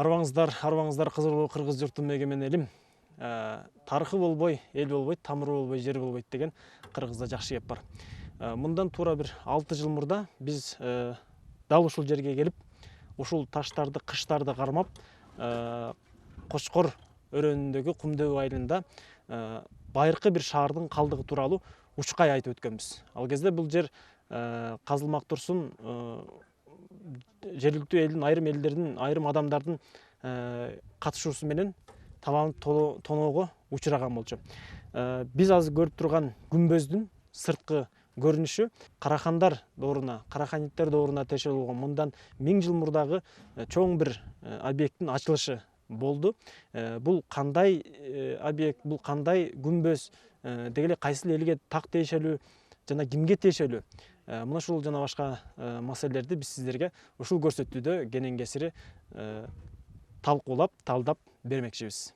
арбаңыздар кызырлуу кыргыз журтум эгемен элим. Тарыхы болбой, эл болбойт, тамыры болбой, жер болбойт деген кыргызда жакшы кеп бар. Мындан туура бир 6 жыл мурда биз дал ушул жерге келип, ушул таштарды, кыштарды кармап, Кочкор өрөөнүндөгү Кумдөбү айылында байыркы бир шаардын калдыгы тууралуу учкай айтып өткөнбүз. Ал кезде бул жер казылмак турсун, жергиликтүү элдин, айрым элдердин, айрым адамдардын катышуусу менен табанып тоноого учураган болчу. Биз азыр көрүп турган күмбөздүн сырткы көрүнүшү Карахандар дооруна, Караханиттер дооруна тиешелүү болгон мындан 1000 жыл мурдагы чоң бир объекттин ачылышы болду. Бул кандай объект, бул кандай күмбөз, деги эле кайсыл элге так тиешелүү жана кимге тиешелүү? Мына ушул жана башка маселелерди биз сиздерге ушул көрсөтүүдө кенен кесири талкуулап, талдап бермекчибиз.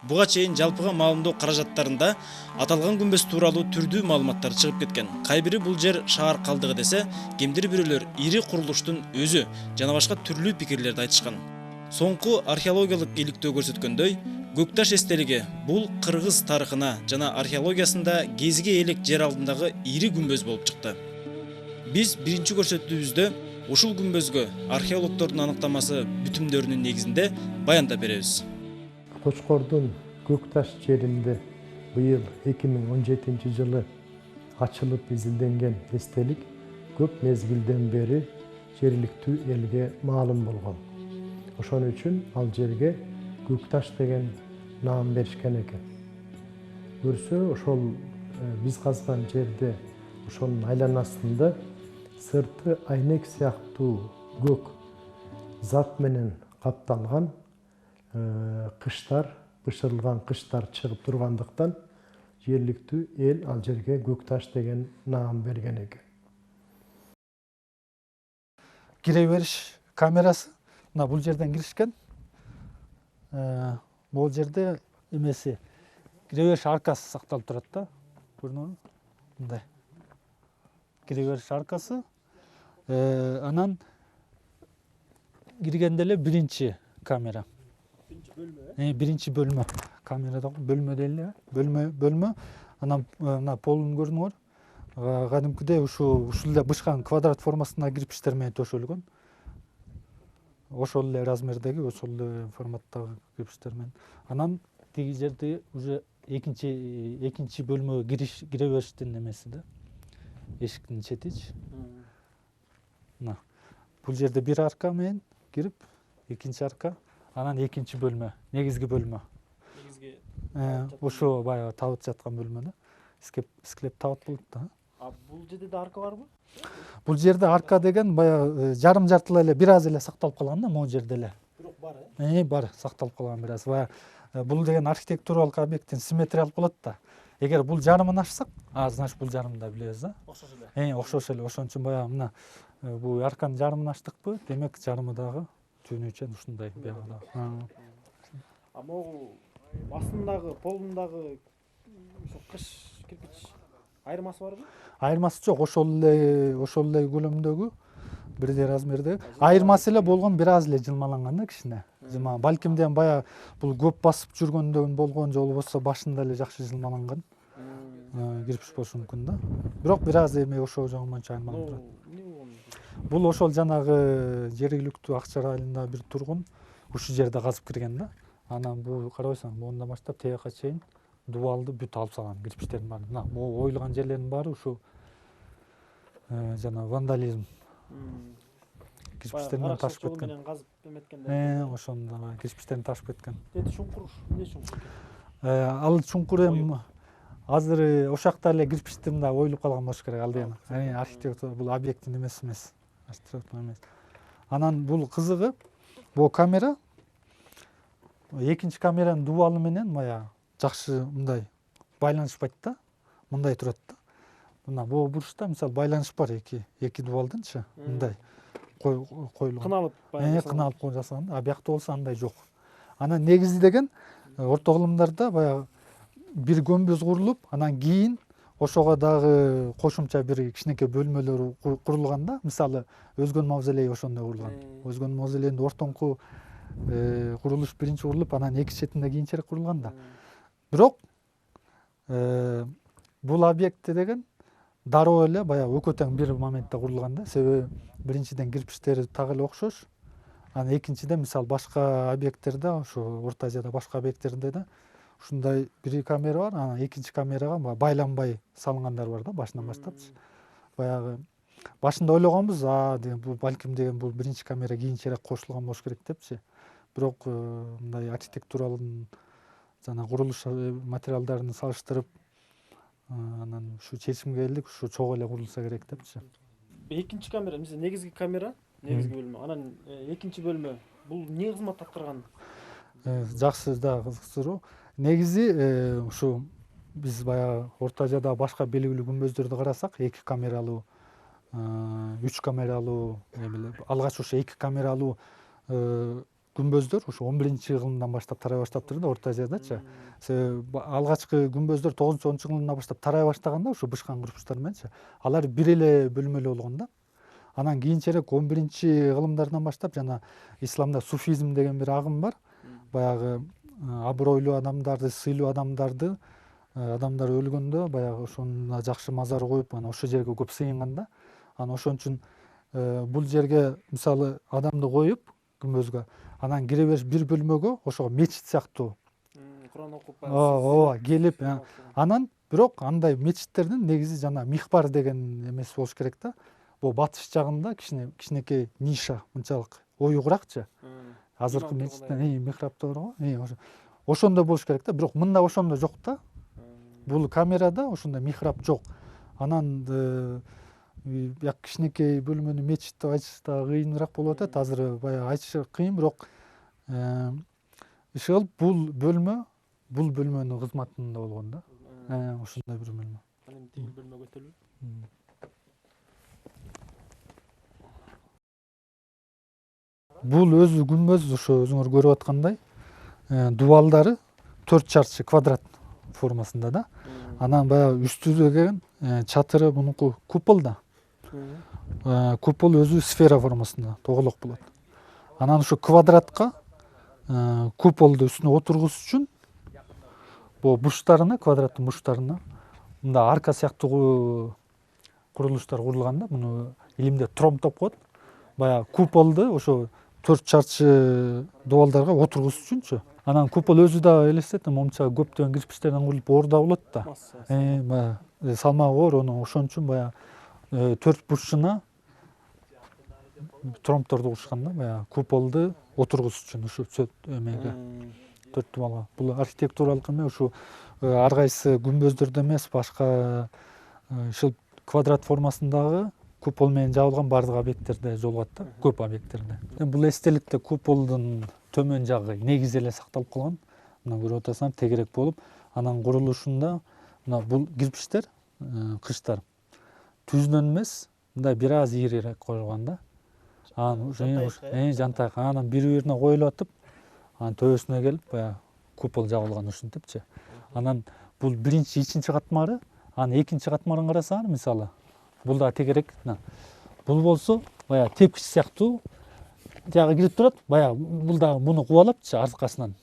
Буга чейин жалпыга маалымдоо каражаттарында аталган күмбөз тууралуу түрдүү маалыматтар чыгып кеткен. Кайбири бул жер шаар калдыгы десе, кимдир бирөөлөр ири курулуштун өзү жана башка түрлүү пикирлерди айтышкан. Соңку археологиялык иликтөө көрсөткөндөй, Көкташ эстелиги бул кыргыз тарыхына жана археологиясында кезге элек жер алдындагы ири күмбөз болуп чыкты. Биз биринчи көрсөтүүбүздө ушул күмбөзгө археологдордун аныктамасы бүтүмдөрүнүн негизинде баяндап беребиз. Кочкордун Көкташ жеринде быйыл 2017 жылы ачылып изилденген эстелик көп мезгилден бери жергиликтүү элге маалым болгон. Ошон үчүн ал жерге Көкташ деген наам беришкен экен. Көрсө, ошол биз казган жерде, ошонун айланасында сырты айнек сыяктуу көк зат менен капталган кыштар, бышырылган кыштар чыгып тургандыктан жергиликтүү эл ал жерге Көкташ деген наам берген экен. Кире бериш камерасы мына бул жерден киришкен. Бул жерде эмеси кире бериш аркасы сакталып турат да. Көрүнөбү? Мындай. Кире бериш аркасы. Анан киргенде эле биринчи камера. Биринчи бөлмө. Камерада бөлмө дейли, бөлмө. Анан мына полун көрүнүңөр. Кадимкидей ушул эле бышкан квадрат формасына кирпичтер менен төшөлгөн. Ошол эле размердеги, ошол эле форматтагы кирпичтер менен. Анан тиги жерде уже экинчи бөлмөгө кире бериштин эмеси да. Эшиктин четичи. Мына бул жерде бир арка менен кирип, экинчи арка. Анан экинчи бөлмө, негизги бөлмө. Ошо баягы табыт жаткан бөлмө да. Искилеп табыт болот да. Бул жерде да арка барбы? Бул жерде арка деген баягы жарым жартылай эле бир аз эле сакталып калган да, могу жерде эле. Бирок бар, Бар, сакталып калган бир аз. Бул деген архитектуралык объекттин симметриялык болот да. Эгер бул жарымын ачсак, значит бул жарымын да билебиз да. Окшош эле. Окшош эле. Ошон үчүн баягы мына бул арканын жарымын ачтыкпы, демек жарымы дагы түнүчөн ушундай баягы. Могу астындагы, полундагы кыш кирпич айырмасы барбы? Айырмасы жок, ошол эле көлөмдөгү, бирдей размерде. Айырмасы эле болгон бир аз эле жылмаланган да, кичине. Балкимден баягы бул көп басып жүргөндөн болгон же болбосо башында эле жакшы жылмаланган. Кирпич болушу мүмкүн да. Бирок бир аз эми ошол жагынан айырмаланып турат. Бул ошол жанагы жергиликтүү Акчар айылында бир тургун ушул жерде казып кирген да. Анан бул карабайсың, мондан баштап тияка чейин дубалды бүт алып салган, кирпичтердин баары. Мына могу оюлган жерлердин баары ушу жана вандализм. Кирпичтерден ташып кеткен. менен казып эметкенде. Ошондо кирпичтерин ташып кеткен. Эти чуңкур, эмне чуңкур? Ал чуңкур эми азыр ошакта эле кирпичти мындай оюлуп калган болуш керек ал деген. Архитектура бул объекттин эмес эмес. Архитектура эмес. Анан бул кызыгы, бул камера экинчи камеранын дубалы менен мая жакшы мындай байланышпайт да, мындай турат да. Мына бул бурчта мисалы байланыш бар эки дубалдынчы мындай коюлган. Кыналып Кыналып жасаган, а биякта болсо андай жок. Анан негизи деген орто кылымдарда баягы бир көмбөз курулуп, анан кийин ошого дагы кошумча бир кичинекей бөлмөлөр курулган да. Мисалы өзгөн мавзолей ошондой курулган. Өзгөн мавзолейдин ортоңку курулуш биринчи курулуп, анан эки четинде кийинчерээк курулган да. Бирок бул объекти деген дароо эле баягы экөө тең бир моментте курулган да. Себеби биринчиден кирпичтери так эле окшош. Анан экинчиден мисалы башка объекттерде, ошо Орто Азияда башка объекттерде да ушундай бир камера бар, анан экинчи камерага байланбай салынгандар бар да башынан баштапчы. Баягы башында ойлогонбуз, деген бул балким деген бул биринчи камера кийинчерээк кошулган болуш керек депчи. Бирок мындай архитектуралык жана курулуш материалдарын салыштырып анан ушу чечимге келдик, ушу чогуу эле курулса керек депчи. Экинчи камера, мисалы негизги камера, негизги бөлмө. Анан экинчи бөлмө бул эмне кызмат аткарган? Жакшы да кызыктыруу. Негизи ушу биз баягы Орто Азияда башка белгилүү күмбөздөрдү карасак, 2 камералуу, 3 камералуу, алгач ошо 2 камералуу күмбөздөр ошо 11-кылымдан баштап тарай баштаптыр да Орто Азиядачы. Себеби алгачкы күмбөздөр 9-10 кылымдан баштап тарай баштаганда ошо бышкан курчтар мененчи. Алар бир эле бөлмөлүү болгон да. Анан кийинчерээк 11-кылымдардан баштап жана исламда суфизм деген бир агым бар. Баягы абройлуу адамдарды, сыйлуу адамдар өлгөндө баягы ошондо жакшы мазар коюп, анан ошол жерге көп сыйынган да. Анан ошон үчүн бул жерге мисалы адамды коюп күмбөзгө, анан кире бериш бир бөлмөгө ошого мечит сыяктуу Куран окуп келип, анан бирок андай мечиттердин негизи жана михбар деген эмеси болуш керек да. Бул батыш жагында кичинекей ниша, мынчалык оюгуракчы. Азыркы мечиттен михрабтар бар го. Ошондой болуш керек да, бирок мында ошондой жок да. Бул камерада ошондой михраб жок. Анан бияк кичинекей бөлмөнү мечит деп айтыш да кыйыныраак болуп атат. Азыр баягы айтыш кыйын, бирок иши кылып бул бөлмөнүн кызматында болгон да. Ошондой бир бөлмө. Анан тигил бөлмөгө өтөлү. Бул өзү күмбөз, ошо өзүңөр көрүп аткандай, дубалдары 4 чарчы квадрат формасында да. Анан баягы үстүдөгү чатыры мунуку купол да. Купол өзү сфера формасында, тоголок болот. Анан ушу квадратка куполду үстүнө отургуз үчүн бул буштарына, квадраттын буштарына мындай арка сыяктуу курулуштар курулган да. Муну илимде тромб деп коет. Баягы куполду ошо 4 чарчы дубалдарга отургуз үчүнчү. Анан купол өзү да элестетем, момча көптөгөн кирпичтерден курулуп орда болот да. Баягы салмагы оор, ошон үчүн баягы 4 бурчуна тромбторду курушкан да. Баягы куполду отургуз үчүн ушу эмеге 4 дубалга. Бул архитектуралык эме ушу ар кайсы күмбөздөрдө эмес, башка ушул квадрат формасындагы купол менен жабылган бардык объекттерде жолугат да, көп объекттерде. Бул эстеликте куполдун төмөн жагы негизи эле сакталып калган. Мына көрүп атасыңар, тегерек болуп, анан курулушунда мына бул кирпичтер, кыштар түзүнөн эмес, мындай бир аз ийрирээк коюлган да. Анан жантайык, анан бири-бирине коюлуп атып, анан төбөсүнө келип баягы купол жабылган ушинтипчи. Анан бул биринчи, ичинчи катмары, анан экинчи катмарын карасаңар, мисалы бул да тегерек. Бул болсо баягы тепкич сыяктуу жагы кирип турат. Баягы бул да муну кубалапчы аркасынан.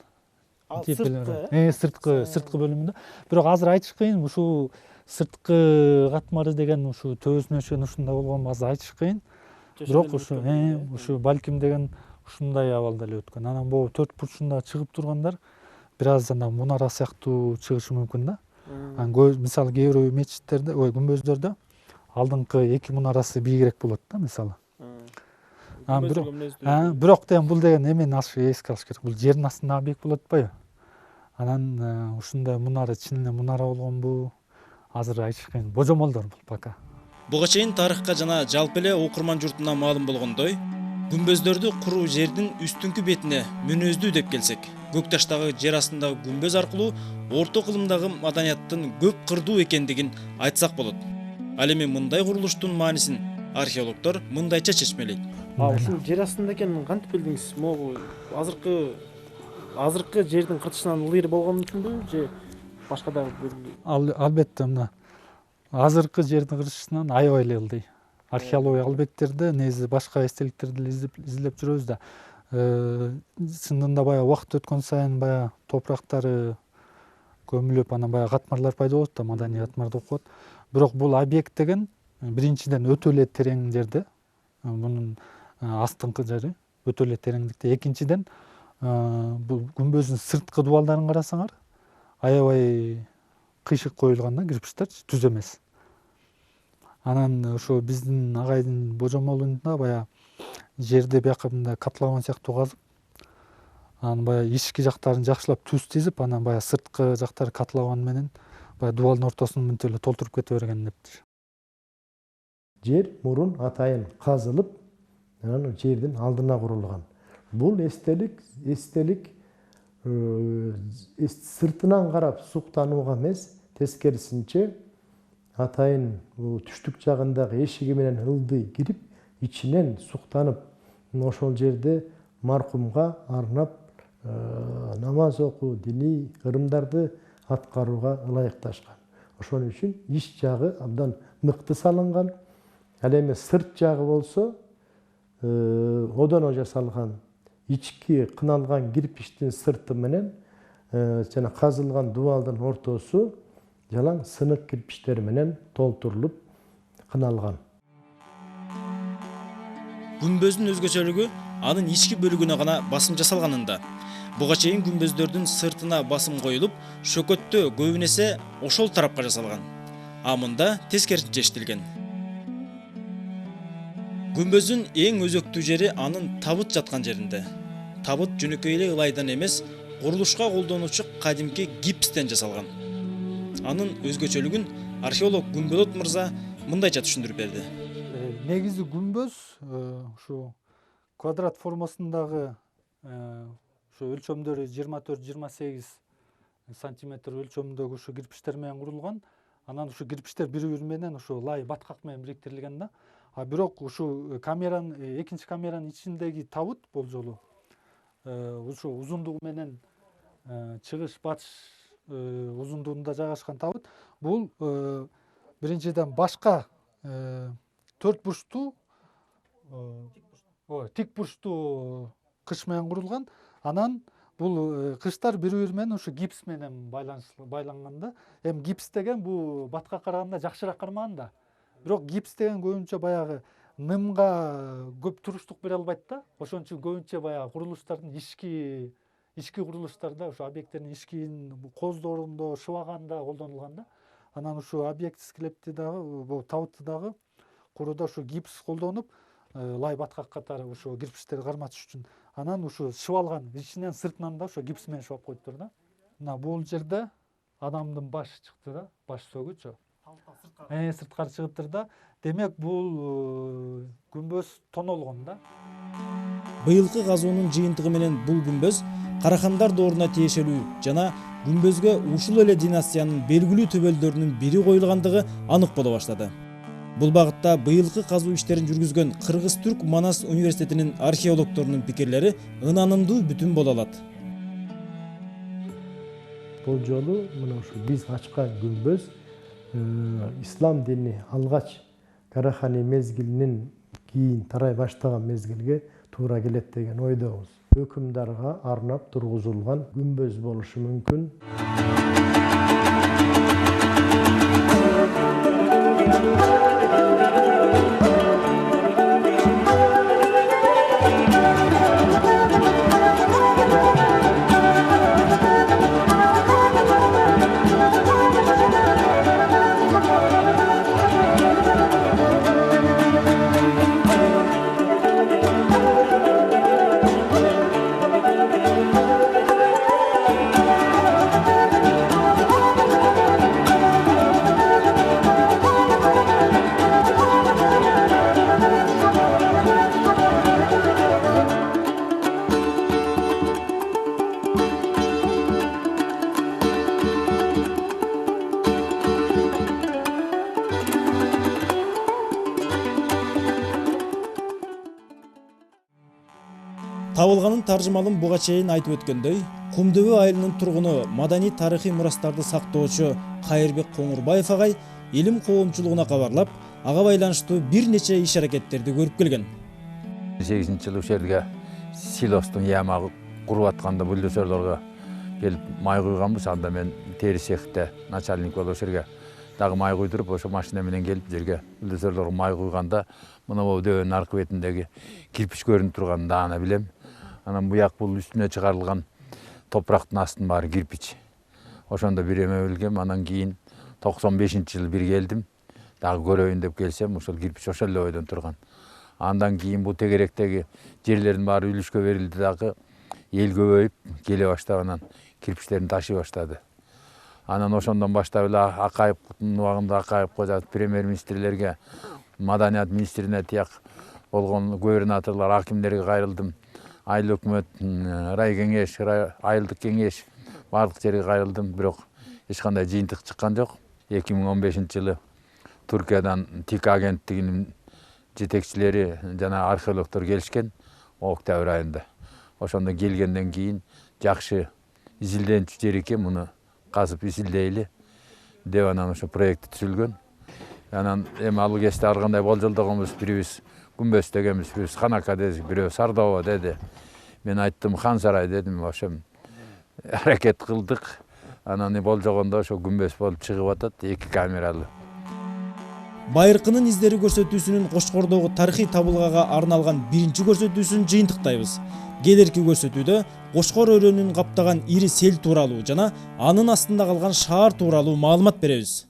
Сырткы бөлүмүндө. Бирок азыр айтыш кыйын, ушу сырткы катмары деген ушу төбөсүнө чейин ушундай болгон, азыр айтыш кыйын. Бирок ушу балким деген ушундай абалда эле өткөн. Анан бул 4 бурчунда чыгып тургандар бир аз анда мунара сыяктуу чыгышы мүмкүн да. Мисалы кээ бир мечиттерде, күмбөздөрдө алдыңкы 2 мунарасы бийигирээк болот да, мисалы. Бирок деген бул деген эмени эске алыш керек. Бул жердин астында бийик болуп атпайбы? Анан ушундай мунара, чын эле мунара болгонбу? Азыр айтыш кыйын. Божомолдор бул пока. Буга чейин тарыхка жана жалпы эле окурман журтуна маалым болгондой, күмбөздөрдү куруу жердин үстүңкү бетине мүнөздүү деп келсек, көк таштагы жер астындагы күмбөз аркылуу орто кылымдагы маданияттын көп кырдуу экендигин айтсак болот. Ал эми мындай курулуштун маанисин археологдор мындайча чечмелейт. Ушул жер астында экенин кантип билдиңиз? Могу азыркы жердин кыртышынан ылдый болгону үчүнбү же башка дагы? Албетте мына азыркы жердин кыртышынан аябай эле ылдый. Археология албеттерде негизи башка эстеликтерди изилдеп жүрөбүз да. Чындыгында баягы убакыт өткөн сайын баягы топурактары көмүлүп, анан баягы катмарлар пайда болот да, маданий катмар деп коет. Бирок бул объект деген биринчиден өтө эле терең жерде. Мунун астыңкы жери өтө эле тереңдикте. Экинчиден бул күмбөздүн сырткы дубалдарын карасаңар, аябай кыйшык коюлган да, кирпичтер түз эмес. Анан ошо биздин агайдын божомолунда баягы жерди бияка мындай катлаган сыяктуу казып, анан баягы ички жактарын жакшылап түз тизип, анан баягы сырткы жактары катлаган менен баягы дубалдын ортосун мынтип эле толтуруп кете берген дептир. Жер мурун атайын казылып, анан жердин алдына курулган. Бул эстелик сыртынан карап суктанууга эмес, тескерисинче атайын түштүк жагындагы эшиги менен ылдый кирип, ичинен суктанып, ошол жерде маркумга арнап намаз окуу, диний ырымдарды аткарууга ылайыкташкан. Ошон үчүн ич жагы абдан мыкты салынган. Ал эми сырт жагы болсо одоно жасалган ички кыналган кирпичтин сырты менен жана казылган дубалдын ортосу жалаң сынык кирпичтер менен толтурулуп кыналган. Күмбөздүн өзгөчөлүгү анын ички бөлүгүнө гана басым жасалганында. Буга чейин күмбөздөрдүн сыртына басым коюлуп, шөкөттө көбүн эсе ошол тарапка жасалган. А мында тескерисинче иштелген. Күмбөздүн эң өзөктүү жери анын табыт жаткан жеринде. Табыт жөнөкөй эле ылайдан эмес, курулушка колдонуучу кадимки гипстен жасалган. Анын өзгөчөлүгүн археолог Гүмбөлөт мырза мындайча түшүндүрүп берди. Негизи күмбөз ушу квадрат формасындагы ушу өлчөмдөрү 24-28 сантиметр өлчөмүндөгү ушу кирпичтер менен курулган. Анан ушу кирпичтер бири-бири менен ушу лай баткак менен бириктирилген да. Бирок ушу экинчи камеранын ичиндеги табыт болжолу ушу узундугу менен чыгыш батыш узундугунда жайгашкан табыт. Бул биринчиден башка төрт бурчтуу тик бурчтуу кыш менен курулган. Анан бул кыштар бири-бири менен ушу гипс менен байланган да. Эми гипс деген бул батка караганда жакшыраак кармаган да. Бирок гипс деген көбүнчө баягы нымга көп туруштук бере албайт да. Ошон үчүн көбүнчө баягы курулуштардын ички курулуштарда ушу объекттердин ичкин коздорунда, шыбаганда колдонулган да. Анан ушу объект скелетти дагы, бул табытты дагы курууда ушу гипс колдонуп, лай баткак катары ушу кирпичтерди карматыш үчүн. Анан ушу шыбалган ичинен сыртынан да ушу гипс менен шыбап коюптур да. Мына бул жерде адамдын башы чыкты да, баш сөгүчү. Сырткары чыгыптыр да. Демек бул күмбөз тонолгон да. Быйылкы казуунун жыйынтыгы менен бул күмбөз Карахандар дооруна тиешелүү жана күмбөзгө ушул эле династиянын белгилүү төбөлдөрүнүн бири коюлгандыгы анык боло баштады. Бул багытта быйылкы казуу иштерин жүргүзгөн Кыргыз-Түрк Манас университетинин археологдорунун пикирлери ынанымдуу бүтүн боло алат. Бул жолу мына ушу биз ачкан күмбөз ислам дини алгач Карахани мезгилинен кийин тарай баштаган мезгилге туура келет деген ойдобуз. Өкүмдарга арнап тургузулган күмбөз болушу мүмкүн. табылганын таржымалын буга чейин айтып өткөндөй, Кумдөбө айылынын тургуну маданий тарыхый мурастарды сактоочу Кайырбек Коңурбаев агай илим коомчулугуна кабарлап, ага байланыштуу бир нече иш-аракеттерди көрүп келген. 8-жылы ушул жерге силостун ямагы куруп атканда бульдозерлорго келип май куйганбыз. Анда мен тери цехте начальник болуп ошол жерге дагы май куйдуруп, ошо машина менен келип жерге бульдозерлорго май куйганда мына бул дөбөнүн аркы бетиндеги кирпич көрүнүп турганын даана билем. Анан буяк бул үстүнө чыгарылган топурактын астын баары кирпич. Ошондо бир эме билгем. Анан кийин 95-жылы бир келдим. Дагы көрөйүн деп келсем, ошол кирпич ошол эле бойдон турган. Андан кийин бул тегеректеги жерлердин баары үлүшкө берилди, дагы эл көбөйүп келе баштап, анан кирпичтерин ташый баштады. Анан ошондон баштап эле Акаевдин убагында Акаев кожа премьер-министрлерге, маданият министрине тияк болгон губернаторлор, акимдерге кайрылдым. Айыл өкмөт, райкеңеш, айылдык кеңеш бардык жерге кайрылдым, бирок эч кандай жыйынтык чыккан жок. 2015-жылы Туркиядан ТИК агенттигинин жетекчилери жана археологдор келишкен октябрь айында. Ошондо келгенден кийин жакшы изилденчү жер экен, муну казып изилдейли деп анан ошо проекти түзүлгөн. Анан эми ал кезде ар кандай болжолдогонбуз, бирибиз күмбөз дегенбиз, бирибиз Ханака дедик, бирөө Сардоба деди. Мен айттым Хан сарай дедим, ошо аракет кылдык. Анан болжогондо ошо күмбөз болуп чыгып атат, 2 камералуу. Байыркынын издери көрсөтүүсүнүн Кошкордогу тарыхый табылгага арналган биринчи көрсөтүүсүн жыйынтыктайбыз. Келерки көрсөтүүдө Кошкор өрөөнүн каптаган ири сел тууралуу жана анын астында калган шаар тууралуу маалымат беребиз.